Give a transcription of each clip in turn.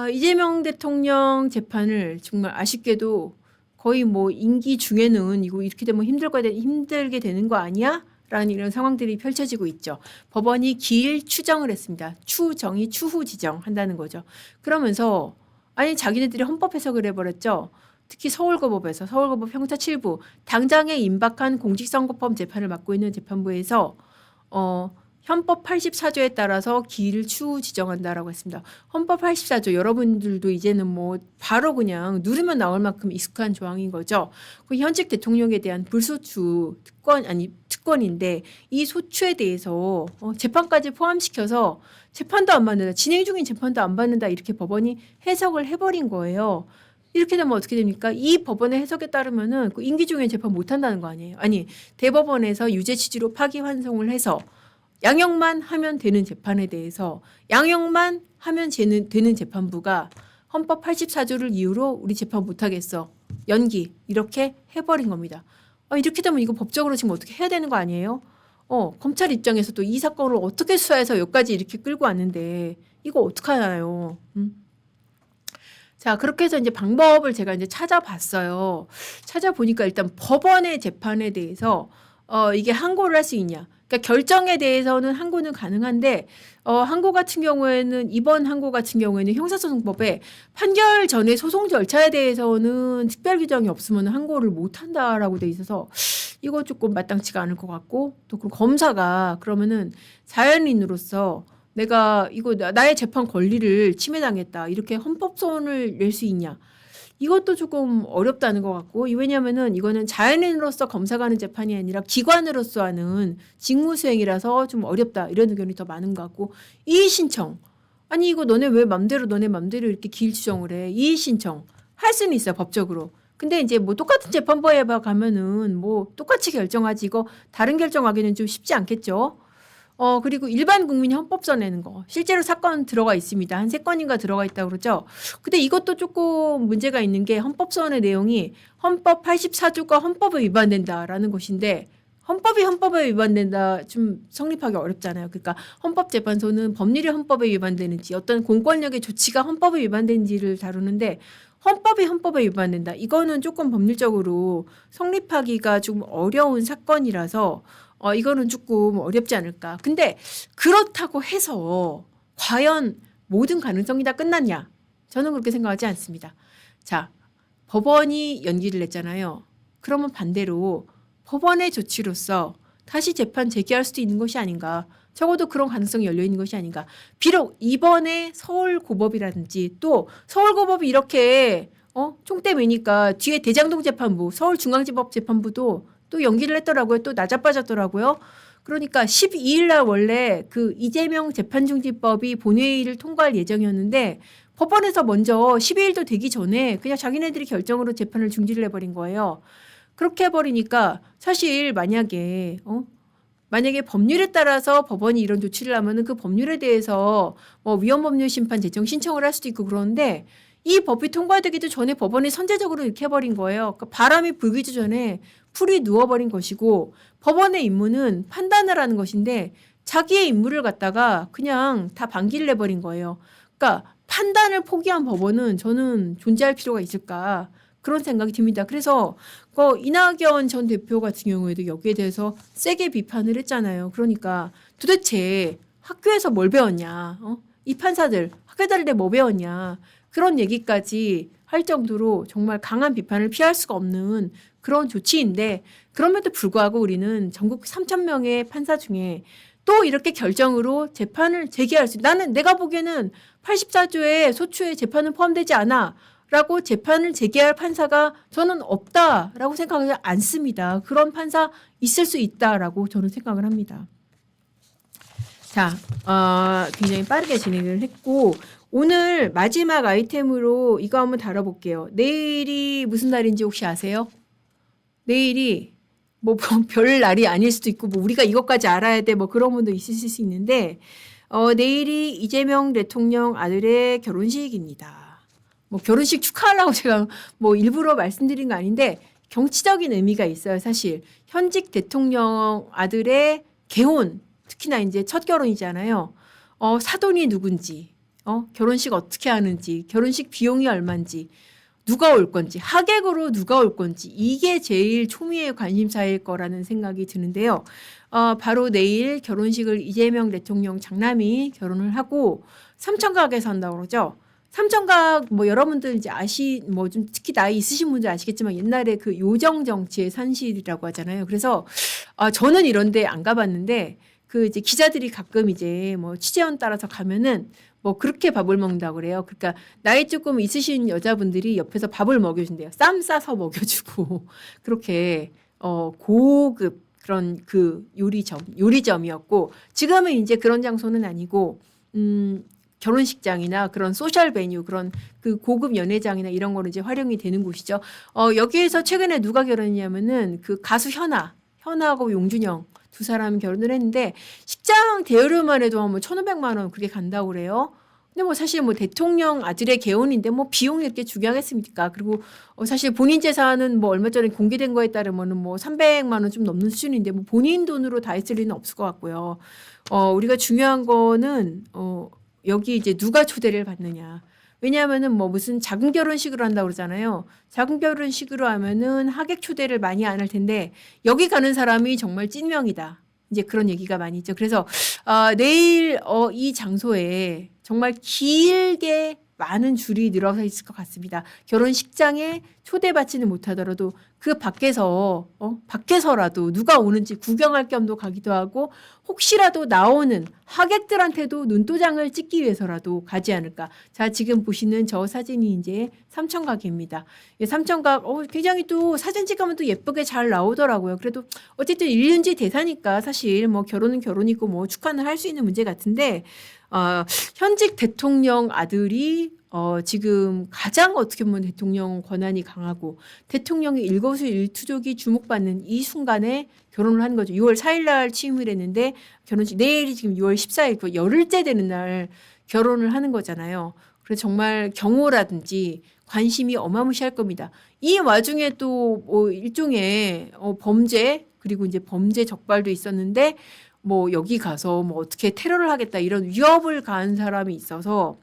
이재명 대통령 재판을 정말 아쉽게도 거의 뭐 임기 중에는 이거 이렇게 되면 힘들게 되는 거 아니야? 라는 이런 상황들이 펼쳐지고 있죠. 법원이 기일 추정을 했습니다. 추정이 추후 지정한다는 거죠. 그러면서 아니 자기네들이 헌법 해석을 해버렸죠. 특히 서울고법에서 서울고법 형사 7부 당장에 임박한 공직선거법 재판을 맡고 있는 재판부에서 헌법 84조에 따라서 기일을 추후 지정한다라고 했습니다. 헌법 84조 여러분들도 이제는 뭐 바로 그냥 누르면 나올 만큼 익숙한 조항인 거죠. 그 현직 대통령에 대한 불소추 특권인데 이 소추에 대해서 재판까지 포함시켜서 재판도 안 받는다. 진행 중인 재판도 안 받는다. 이렇게 법원이 해석을 해버린 거예요. 이렇게 되면 어떻게 됩니까? 이 법원의 해석에 따르면은 그 임기 중에 재판 못 한다는 거 아니에요. 아니 대법원에서 유죄 취지로 파기환송을 해서 양형만 하면 되는 재판에 대해서 양형만 하면 되는 재판부가 헌법 84조를 이유로 우리 재판 못하겠어. 연기 이렇게 해버린 겁니다. 이렇게 되면 이거 법적으로 지금 어떻게 해야 되는 거 아니에요? 검찰 입장에서도 이 사건을 어떻게 수사해서 여기까지 이렇게 끌고 왔는데 이거 어떡하나요? 자, 그렇게 해서 이제 방법을 제가 이제 찾아봤어요. 찾아보니까 일단 법원의 재판에 대해서 이게 항고를 할 수 있냐. 그러니까 결정에 대해서는 항고는 가능한데 항고 같은 경우에는 이번 항고 같은 경우에는 형사소송법에 판결 전에 소송 절차에 대해서는 특별 규정이 없으면 항고를 못 한다라고 돼 있어서 이거 조금 마땅치가 않을 것 같고 또 그럼 검사가 그러면은 자연인으로서 내가 이거 나의 재판 권리를 침해당했다 이렇게 헌법소원을 낼 수 있냐. 이것도 조금 어렵다는 것 같고 왜냐하면은 이거는 자연인으로서 검사가 하는 재판이 아니라 기관으로서 하는 직무수행이라서 좀 어렵다 이런 의견이 더 많은 것 같고 이의신청 아니 이거 너네 맘대로 이렇게 기일 추정을 해 이의신청 할 수는 있어요 법적으로 근데 이제 뭐 똑같은 재판부에 가면은 뭐 똑같이 결정하지 이거 다른 결정하기는 좀 쉽지 않겠죠. 그리고 일반 국민이 헌법서 내는 거. 실제로 사건 들어가 있습니다. 한 3건인가 들어가 있다고 그러죠. 근데 이것도 조금 문제가 있는 게 헌법소원의 내용이 헌법 84조가 헌법에 위반된다라는 것인데 헌법에 위반된다 좀 성립하기 어렵잖아요. 그러니까 헌법재판소는 법률이 헌법에 위반되는지 어떤 공권력의 조치가 헌법에 위반되는지를 다루는데 헌법에 위반된다. 이거는 조금 법률적으로 성립하기가 좀 어려운 사건이라서 이거는 조금 어렵지 않을까. 근데 그렇다고 해서 과연 모든 가능성이 다 끝났냐? 저는 그렇게 생각하지 않습니다. 자, 법원이 연기를 냈잖아요. 그러면 반대로 법원의 조치로서 다시 재판 제기할 수도 있는 것이 아닌가. 적어도 그런 가능성이 열려 있는 것이 아닌가. 비록 이번에 서울고법이라든지 또 서울고법이 이렇게 총대 매니까 뒤에 대장동 재판부, 서울중앙지법 재판부도 또 연기를 했더라고요. 또 낮아빠졌더라고요. 그러니까 12일 날 원래 그 이재명 재판중지법이 본회의를 통과할 예정이었는데 법원에서 먼저 12일도 되기 전에 그냥 자기네들이 결정으로 재판을 중지를 해버린 거예요. 그렇게 해버리니까 사실 만약에 법률에 따라서 법원이 이런 조치를 하면은 그 법률에 대해서 뭐 위헌법률 심판 제청 신청을 할 수도 있고 그러는데 이 법이 통과되기도 전에 법원이 선제적으로 이렇게 해버린 거예요. 그러니까 바람이 불기도 전에 풀이 누워버린 것이고 법원의 임무는 판단을 하는 것인데 자기의 임무를 갖다가 그냥 다 방기를 내버린 거예요. 그러니까 판단을 포기한 법원은 저는 존재할 필요가 있을까 그런 생각이 듭니다. 그래서 이낙연 전 대표 같은 경우에도 여기에 대해서 세게 비판을 했잖아요. 그러니까 도대체 학교에서 뭘 배웠냐? 이 판사들 학교 다닐 때 뭐 배웠냐? 그런 얘기까지 할 정도로 정말 강한 비판을 피할 수가 없는 그런 조치인데 그럼에도 불구하고 우리는 전국 3,000명의 판사 중에 또 이렇게 결정으로 재판을 제기할 수 나는 내가 보기에는 84조의 소추에 재판은 포함되지 않아 라고 재판을 제기할 판사가 저는 없다라고 생각하지 않습니다. 그런 판사 있을 수 있다라고 저는 생각을 합니다. 자, 굉장히 빠르게 진행을 했고 오늘 마지막 아이템으로 이거 한번 다뤄볼게요. 내일이 무슨 날인지 혹시 아세요? 내일이 뭐 별 날이 아닐 수도 있고 뭐 우리가 이것까지 알아야 돼 뭐 그런 분도 있으실 수 있는데 내일이 이재명 대통령 아들의 결혼식입니다. 뭐 결혼식 축하하려고 제가 뭐 일부러 말씀드린 거 아닌데 정치적인 의미가 있어요. 사실 현직 대통령 아들의 개혼 특히나 이제 첫 결혼이잖아요. 사돈이 누군지 결혼식 어떻게 하는지, 결혼식 비용이 얼마인지, 누가 올 건지, 하객으로 누가 올 건지, 이게 제일 초미의 관심사일 거라는 생각이 드는데요. 바로 내일 결혼식을 이재명 대통령 장남이 결혼을 하고 삼청각에서 한다고 그러죠. 삼청각 뭐 여러분들 이제 뭐 좀 특히 나이 있으신 분들 아시겠지만 옛날에 그 요정 정치의 산실이라고 하잖아요. 그래서 저는 이런데 안 가봤는데 그 이제 기자들이 가끔 이제 뭐 취재원 따라서 가면은 뭐 그렇게 밥을 먹는다고 그래요. 그러니까 나이 조금 있으신 여자분들이 옆에서 밥을 먹여준대요. 쌈 싸서 먹여주고 그렇게 고급 그런 그 요리점이었고 지금은 이제 그런 장소는 아니고 결혼식장이나 그런 소셜 베뉴 그런 그 고급 연회장이나 이런 거로 이제 활용이 되는 곳이죠. 여기에서 최근에 누가 결혼했냐면은 그 가수 현아하고 용준영 두 사람 결혼을 했는데 식장 대여료만 해도 뭐 1,500만 원 그렇게 간다고 그래요. 근데 뭐 사실 뭐 대통령 아들의 개혼인데 뭐 비용이 이렇게 중요하겠습니까? 그리고 사실 본인 재산은 뭐 얼마 전에 공개된 거에 따르면은 뭐 300만 원 좀 넘는 수준인데 뭐 본인 돈으로 다 했을 리는 없을 것 같고요. 우리가 중요한 거는 여기 이제 누가 초대를 받느냐. 왜냐하면은 뭐 무슨 작은 결혼식으로 한다고 그러잖아요. 작은 결혼식으로 하면은 하객 초대를 많이 안 할 텐데 여기 가는 사람이 정말 찐명이다. 이제 그런 얘기가 많이 있죠. 그래서 내일 이 장소에 정말 길게 많은 줄이 늘어서 있을 것 같습니다. 결혼식장에 초대받지는 못하더라도 그 밖에서라도 누가 오는지 구경할 겸도 가기도 하고 혹시라도 나오는 하객들한테도 눈도장을 찍기 위해서라도 가지 않을까. 자, 지금 보시는 저 사진이 이제 삼청각입니다. 삼청각 굉장히 또 사진 찍으면 또 예쁘게 잘 나오더라고요. 그래도 어쨌든 일륜지 대사니까 사실 뭐 결혼은 결혼이고 뭐 축하는 할 수 있는 문제 같은데 현직 대통령 아들이 지금 가장 어떻게 보면 대통령 권한이 강하고 대통령의 일거수일투족이 주목받는 이 순간에 결혼을 하는 거죠. 6월 4일 날 취임을 했는데 결혼식 내일이 지금 6월 14일 그 열흘째 되는 날 결혼을 하는 거잖아요. 그래서 정말 경호라든지 관심이 어마무시할 겁니다. 이 와중에 또 뭐 일종의 범죄 그리고 이제 범죄 적발도 있었는데 뭐 여기 가서 뭐 어떻게 테러를 하겠다 이런 위협을 가한 사람이 있어서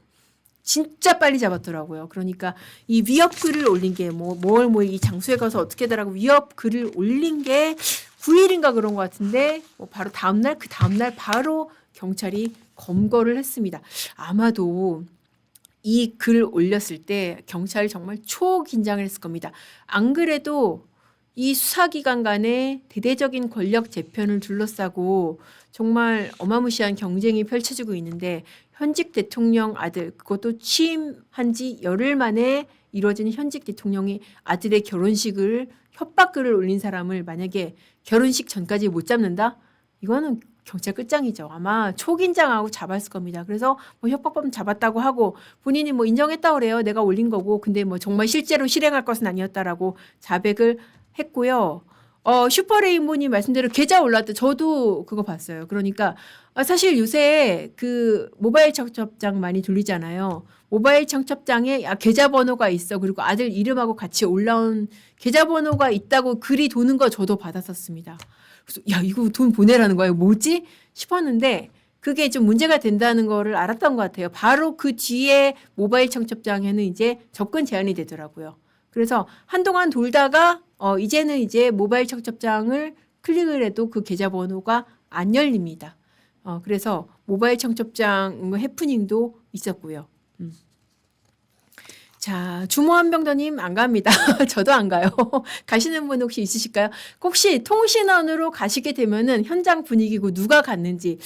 진짜 빨리 잡았더라고요. 그러니까 이 위협 글을 올린 게 이 장소에 가서 어떻게 해달라고 위협 글을 올린 게 9일인가 그런 것 같은데 바로 그 다음날 바로 경찰이 검거를 했습니다. 아마도 이 글 올렸을 때 경찰이 정말 초긴장을 했을 겁니다. 안 그래도 이 수사기관 간의 대대적인 권력 재편을 둘러싸고 정말 어마무시한 경쟁이 펼쳐지고 있는데 현직 대통령 아들 그것도 취임한 지 열흘 만에 이루어지는 현직 대통령의 아들의 결혼식을 협박글을 올린 사람을 만약에 결혼식 전까지 못 잡는다? 이거는 경찰 끝장이죠. 아마 초긴장하고 잡았을 겁니다. 그래서 뭐 협박범 잡았다고 하고 본인이 뭐 인정했다고 그래요. 내가 올린 거고 근데 뭐 정말 실제로 실행할 것은 아니었다라고 자백을 했고요. 슈퍼레인보님 말씀대로 계좌 올랐다. 저도 그거 봤어요. 그러니까 사실 요새 그 모바일 청첩장 많이 돌리잖아요. 모바일 청첩장에 계좌번호가 있어. 그리고 아들 이름하고 같이 올라온 계좌번호가 있다고 글이 도는 거 저도 받았었습니다. 그래서 야 이거 돈 보내라는 거야. 뭐지? 싶었는데 그게 좀 문제가 된다는 거를 알았던 것 같아요. 바로 그 뒤에 모바일 청첩장에는 이제 접근 제한이 되더라고요. 그래서 한동안 돌다가 이제는 이제 모바일 청첩장을 클릭을 해도 그 계좌번호가 안 열립니다. 그래서 모바일 청첩장 해프닝도 있었고요. 자, 주모한병더님 안 갑니다. 저도 안 가요. 가시는 분 혹시 있으실까요? 혹시 통신원으로 가시게 되면은 현장 분위기고 누가 갔는지,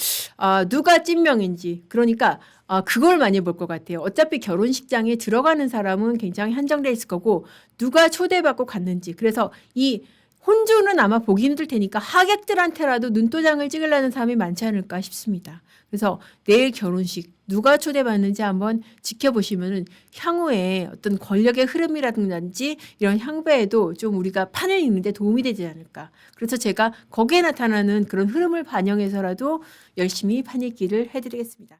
누가 찐명인지, 그러니까 그걸 많이 볼 것 같아요. 어차피 결혼식장에 들어가는 사람은 굉장히 한정돼 있을 거고 누가 초대받고 갔는지. 그래서 이 혼주는 아마 보기 힘들 테니까 하객들한테라도 눈도장을 찍으려는 사람이 많지 않을까 싶습니다. 그래서 내일 결혼식 누가 초대받는지 한번 지켜보시면은 향후에 어떤 권력의 흐름이라든지 이런 향배에도 좀 우리가 판을 읽는 데 도움이 되지 않을까. 그래서 제가 거기에 나타나는 그런 흐름을 반영해서라도 열심히 판 읽기를 해드리겠습니다.